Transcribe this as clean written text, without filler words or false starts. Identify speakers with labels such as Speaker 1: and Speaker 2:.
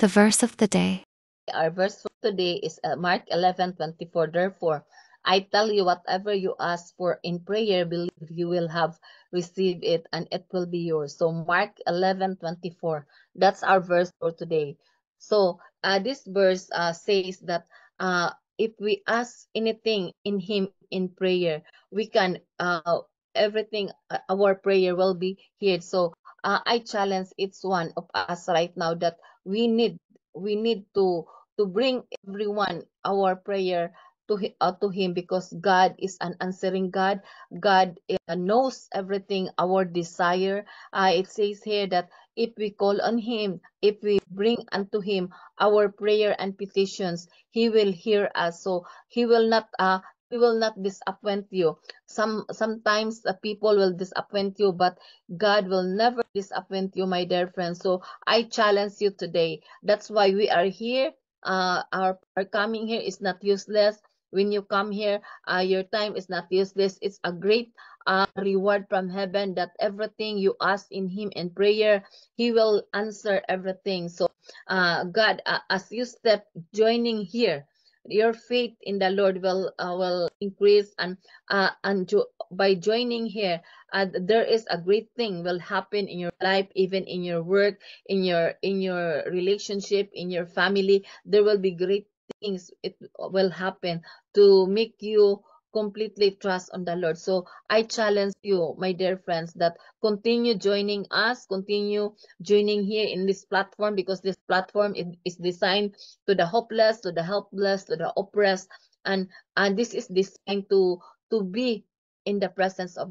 Speaker 1: The verse of the day.
Speaker 2: Our verse for today is Mark 11:24. Therefore, I tell you, whatever you ask for in prayer, believe you will have received it and it will be yours. So Mark 11:24. That's our verse for today. So this verse says that if we ask anything in Him in prayer, we can everything our prayer will be heard. So I challenge each one of us right now that we need we need to bring everyone our prayer to him, because God is an answering God. God knows everything our desire. It says here that if we call on him, if we bring unto him our prayer and petitions, he will hear us. So he will not disappoint you. Sometimes people will disappoint you, but God will never disappoint you, my dear friends. So I challenge you today. That's why we are here. Our coming here is not useless. When you come here, your time is not useless. It's a great reward from heaven, that everything you ask in him in prayer, he will answer everything. So God, as you step joining here, your faith in the Lord will increase, by joining here, there is a great thing will happen in your life, even in your work, in your relationship, in your family. There will be great things it will happen to make you completely trust on the Lord. So I challenge you, my dear friends, that continue joining us, continue joining here in this platform, because this platform is designed to the hopeless, to the helpless, to the oppressed, and this is designed to be in the presence of